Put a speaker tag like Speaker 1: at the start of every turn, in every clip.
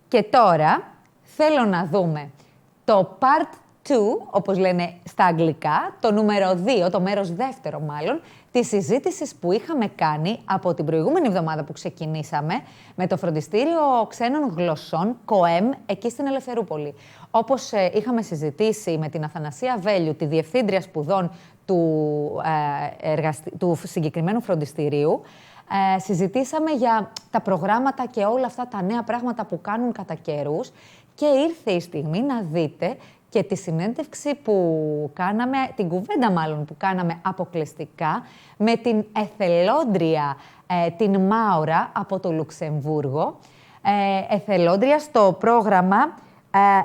Speaker 1: Και τώρα θέλω να δούμε το Part 2, όπως λένε στα αγγλικά, το νούμερο 2, το μέρος δεύτερο μάλλον, της συζήτησης που είχαμε κάνει από την προηγούμενη εβδομάδα που ξεκινήσαμε με το Φροντιστήριο Ξένων Γλωσσών, ΚΟΕΜ, εκεί στην Ελευθερούπολη. Όπως είχαμε συζητήσει με την Αθανασία Βέλιου, τη Διευθύντρια Σπουδών του συγκεκριμένου φροντιστηρίου, συζητήσαμε για τα προγράμματα και όλα αυτά τα νέα πράγματα που κάνουν κατά καιρούς και ήρθε η στιγμή να δείτε και τη συνέντευξη που κάναμε, την κουβέντα μάλλον που κάναμε αποκλειστικά με την εθελόντρια, την Μάουρα από το Λουξεμβούργο, εθελόντρια στο πρόγραμμα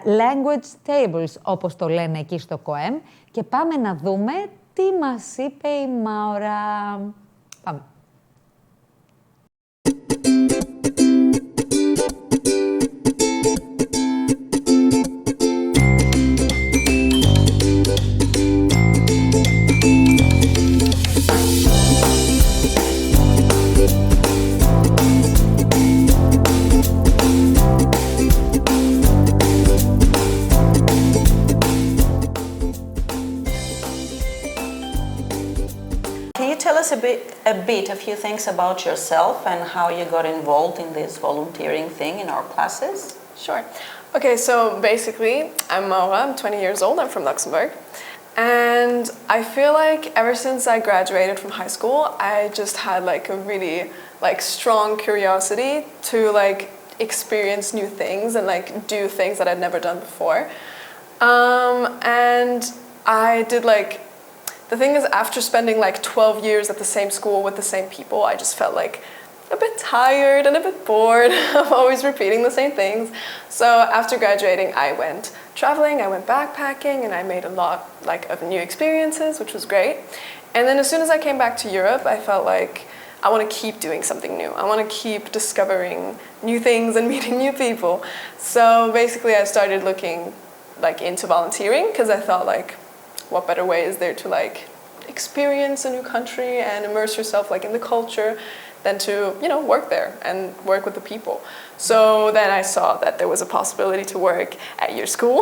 Speaker 1: Language Tables, όπως το λένε εκεί στο ΚΟΕΜ, και πάμε να δούμε τι μας είπε η Μάουρα. Πάμε.
Speaker 2: A few things about yourself and how you got involved in this volunteering thing in our classes.
Speaker 3: Sure. Okay, so basically, I'm Maura, I'm 20 years old, I'm from Luxembourg. And I feel like ever since I graduated from high school, I just had like a really strong curiosity to like experience new things and like do things that I'd never done before. And I did the thing is, after spending like 12 years at the same school with the same people, I just felt like a bit tired and a bit bored of always repeating the same things. So after graduating, I went traveling, I went backpacking, and I made a lot of new experiences, which was great. And then as soon as I came back to Europe, I felt like I want to keep doing something new. I want to keep discovering new things and meeting new people. So basically, I started looking into volunteering because I thought what better way is there to experience a new country and immerse yourself in the culture than to work there and work with the people. So then I saw that there was a possibility to work at your school.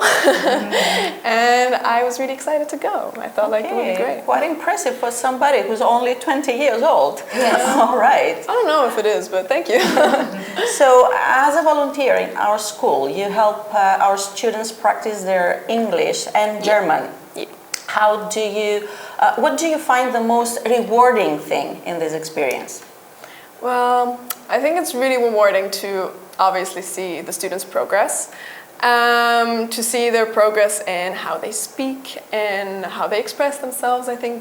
Speaker 3: And I was really excited to go. I thought it would be great.
Speaker 2: Quite impressive for somebody who's only 20 years old. Yes. All right.
Speaker 3: I don't know if it is, but thank you.
Speaker 2: So as a volunteer in our school, you help our students practice their English and German. What do you find the most rewarding thing in this experience?
Speaker 3: Well, I think it's really rewarding to obviously see the students' progress, to see their progress in how they speak and how they express themselves. I think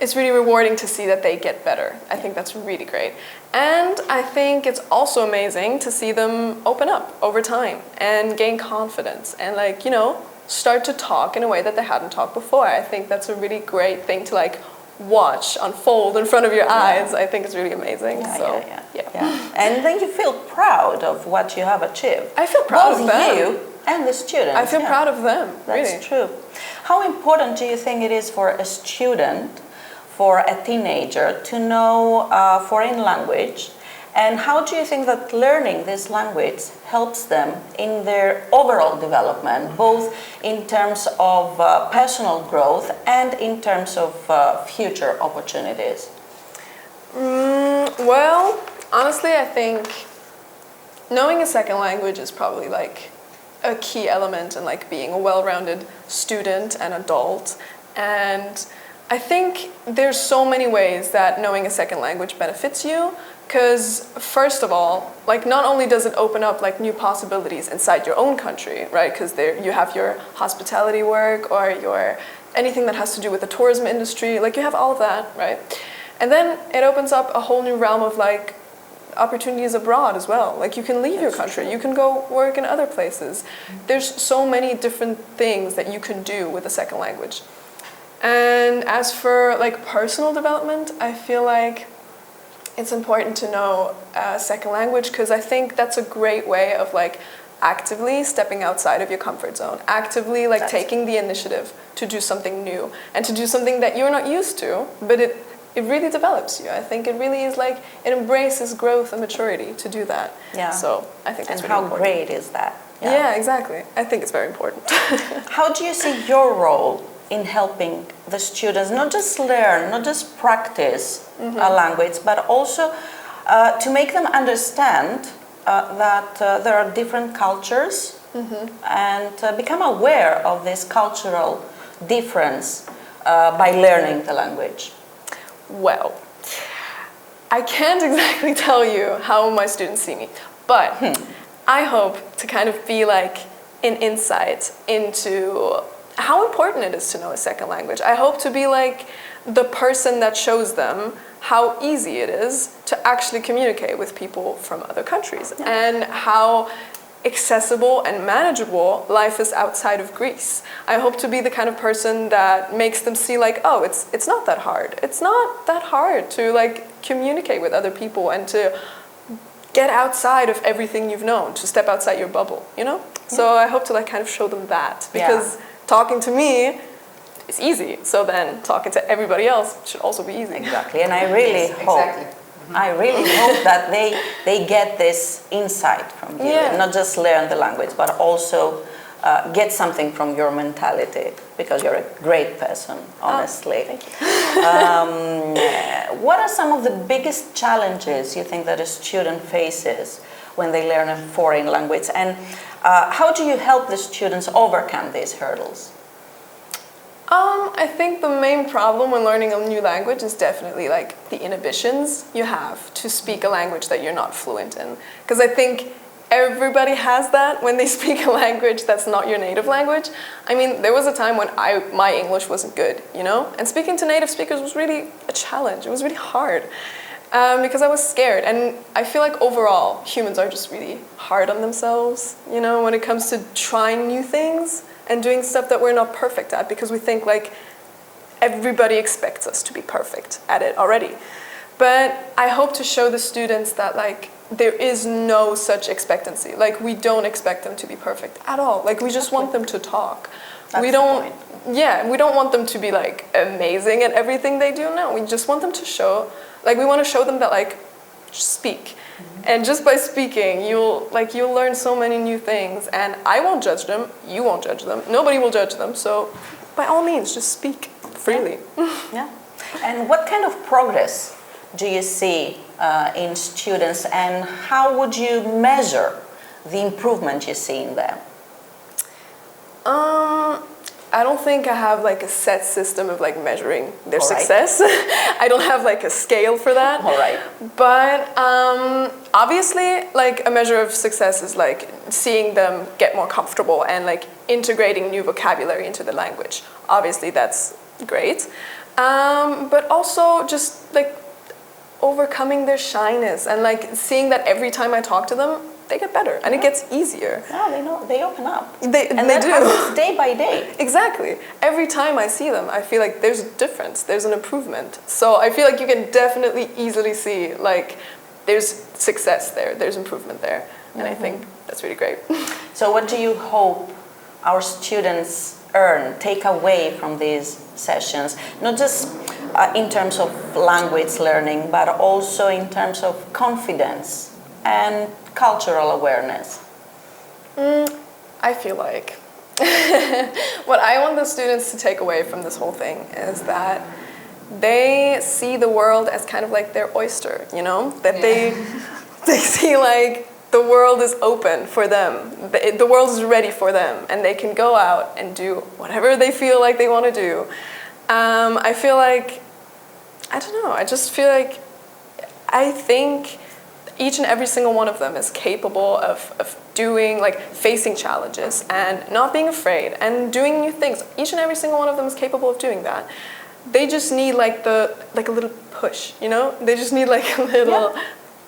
Speaker 3: it's really rewarding to see that they get better. I think that's really great. And I think it's also amazing to see them open up over time and gain confidence and start to talk in a way that they hadn't talked before. I think that's a really great thing to watch unfold in front of your eyes. I think it's really amazing.
Speaker 2: Yeah. And then you feel proud of what you have achieved.
Speaker 3: I feel proud of them.
Speaker 2: You and the students.
Speaker 3: I feel proud of them.
Speaker 2: That's
Speaker 3: really
Speaker 2: true. How important do you think it is for a student, for a teenager, to know foreign language? And how do you think that learning this language helps them in their overall development, both in terms of personal growth and in terms of future opportunities?
Speaker 3: Well, honestly, I think knowing a second language is probably a key element in being a well-rounded student and adult. And I think there's so many ways that knowing a second language benefits you. Because first of all, not only does it open up new possibilities inside your own country, right? Because there you have your hospitality work or your anything that has to do with the tourism industry. You have all of that, right? And then it opens up a whole new realm of opportunities abroad as well. You can leave your country, you can go work in other places. There's so many different things that you can do with a second language. And as for personal development, I feel it's important to know a second language because I think that's a great way of actively stepping outside of your comfort zone, actively taking the initiative to do something new and to do something that you're not used to, but it it really develops you. I think it really is like, it embraces growth and maturity to do that.
Speaker 2: Yeah.
Speaker 3: So I think that's
Speaker 2: And
Speaker 3: really
Speaker 2: how
Speaker 3: important.
Speaker 2: great is that?
Speaker 3: Yeah, exactly. I think it's very important.
Speaker 2: How do you see your role in helping the students not just learn, not just practice a language, but also to make them understand that there are different cultures and become aware of this cultural difference by learning the language?
Speaker 3: Well, I can't exactly tell you how my students see me, but I hope to kind of be like an insight into how important it is to know a second language. I hope to be like the person that shows them how easy it is to actually communicate with people from other countries and how accessible and manageable life is outside of Greece. I hope to be the kind of person that makes them see like, oh, it's not that hard. It's not that hard to like communicate with other people and to get outside of everything you've known, to step outside your bubble, you know? So I hope to like kind of show them that, because talking to me is easy, so then talking to everybody else should also be easy.
Speaker 2: Exactly, and I really hope I really hope that they get this insight from you, not just learn the language, but also get something from your mentality, because you're a great person, honestly.
Speaker 3: Thank you.
Speaker 2: What are some of the biggest challenges you think that a student faces when they learn a foreign language, and how do you help the students overcome these hurdles?
Speaker 3: I think the main problem when learning a new language is definitely like the inhibitions you have to speak a language that you're not fluent in. Because I think everybody has that when they speak a language that's not your native language. I mean, there was a time when my English wasn't good, you know? And speaking to native speakers was really a challenge. It was really hard because I was scared. And I feel like overall, humans are just really hard on themselves, you know, when it comes to trying new things and doing stuff that we're not perfect at, because we think like everybody expects us to be perfect at it already. But I hope to show the students that like there is no such expectancy. Like we don't expect them to be perfect at all. Like we just want them to talk. We don't want them to be like amazing at everything they do. No, we just want them to show, like we want to show them that like just speak. And just by speaking, you'll learn so many new things, and I won't judge them, you won't judge them, nobody will judge them, so by all means, just speak freely.
Speaker 2: Yeah. And what kind of progress do you see in students, and how would you measure the improvement you see in them?
Speaker 3: I don't think I have like a set system of like measuring their success. I don't have like a scale for that.
Speaker 2: All right.
Speaker 3: But obviously, like a measure of success is like seeing them get more comfortable and like integrating new vocabulary into the language. Obviously, that's great. But also just like overcoming their shyness and like seeing that every time I talk to them, they get better and it gets easier.
Speaker 2: Yeah, they open up.
Speaker 3: They do.
Speaker 2: Happens day by day.
Speaker 3: Exactly. Every time I see them, I feel like there's a difference, there's an improvement. So I feel like you can definitely easily see like there's success there, there's improvement there. And I think that's really great.
Speaker 2: So what do you hope our students take away from these sessions? Not just in terms of language learning, but also in terms of confidence and cultural awareness?
Speaker 3: I feel like what I want the students to take away from this whole thing is that they see the world as kind of like their oyster, you know? That they see like the world is open for them. The world is ready for them, and they can go out and do whatever they feel like they want to do. I feel like, I don't know, I just feel like, I think each and every single one of them is capable of doing, like, facing challenges and not being afraid and doing new things. Each and every single one of them is capable of doing that. They just need, like, a little push, you know? They just need, like, a little,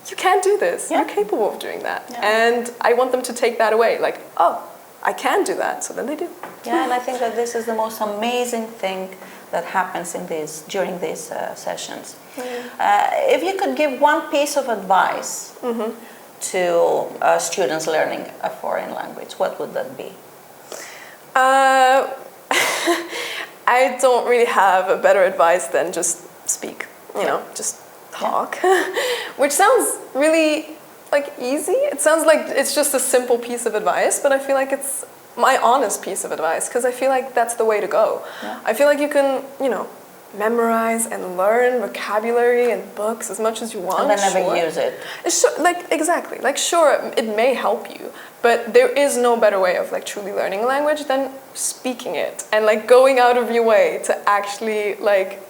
Speaker 3: you can do this. You're capable of doing that. And I want them to take that away. Like, oh, I can do that. So then they do.
Speaker 2: Yeah, and I think that this is the most amazing thing that happens during these sessions. If you could give one piece of advice to students learning a foreign language, what would that be?
Speaker 3: I don't really have a better advice than just speak. you know, just talk, which sounds really like easy. It sounds like it's just a simple piece of advice, but I feel like it's my honest piece of advice because I feel like that's the way to go. Yeah. I feel like you can, you know, memorize and learn vocabulary and books as much as you want.
Speaker 2: And then never use it.
Speaker 3: Like, exactly. Like, sure, it may help you, but there is no better way of like truly learning a language than speaking it and like going out of your way to actually like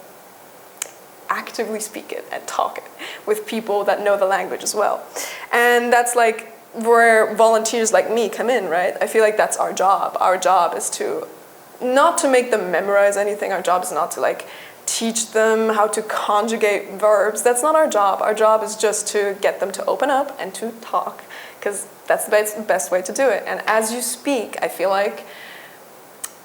Speaker 3: actively speak it and talk it with people that know the language as well. And that's like where volunteers like me come in, right? I feel like that's our job. Our job is to not to make them memorize anything. Our job is not to like teach them how to conjugate verbs. That's not our job. Our job is just to get them to open up and to talk, because that's the best way to do it. And as you speak, I feel like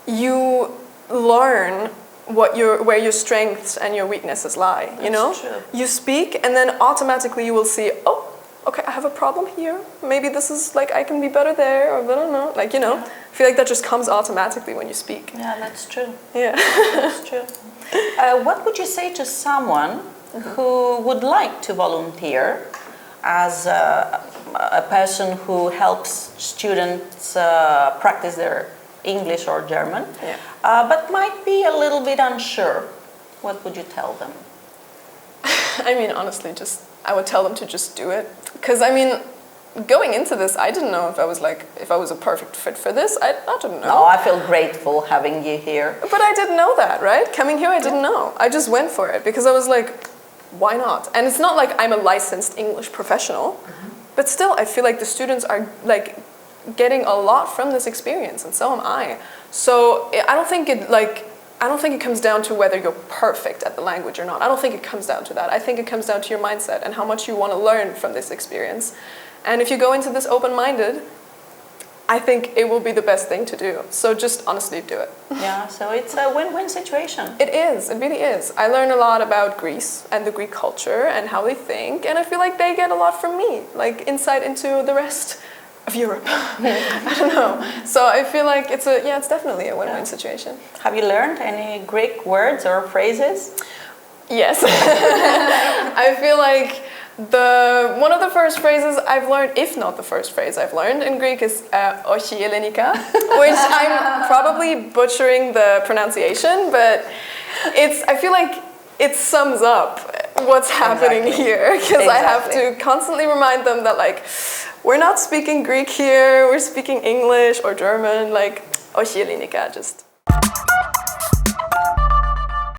Speaker 3: you learn where your strengths and your weaknesses lie, you know?
Speaker 2: True.
Speaker 3: You speak and then automatically you will see, oh, okay, I have a problem here. Maybe this is like, I can be better there, or I don't know. Like, you know, I feel like that just comes automatically when you speak.
Speaker 2: Yeah, that's true.
Speaker 3: Yeah.
Speaker 2: That's true. What would you say to someone who would like to volunteer as a person who helps students practice their English or German, but might be a little bit unsure? What would you tell them?
Speaker 3: I mean, honestly, I would tell them to just do it. Because, I mean, going into this, I didn't know if I was a perfect fit for this. I didn't know.
Speaker 2: No, I feel grateful having you here.
Speaker 3: But I didn't know that, right? Coming here, I didn't know. I just went for it because I was like, why not? And it's not like I'm a licensed English professional, but still, I feel like the students are like getting a lot from this experience, and so am I. So I don't think it comes down to whether you're perfect at the language or not. I don't think it comes down to that. I think it comes down to your mindset and how much you want to learn from this experience. And if you go into this open-minded, I think it will be the best thing to do. So just honestly do it.
Speaker 2: Yeah, so it's a win-win situation.
Speaker 3: It is, it really is. I learn a lot about Greece and the Greek culture and how they think, and I feel like they get a lot from me, like insight into the rest of Europe. I don't know. So I feel like it's definitely a win-win situation.
Speaker 2: Have you learned any Greek words or phrases?
Speaker 3: Yes. I feel like one of the first phrases I've learned, if not the first phrase I've learned in Greek, is "Oshi Elenika," which I'm probably butchering the pronunciation, but I feel like it sums up what's happening here, because I have to constantly remind them that like, we're not speaking Greek here, we're speaking English or German, like "Oshi Elenika," just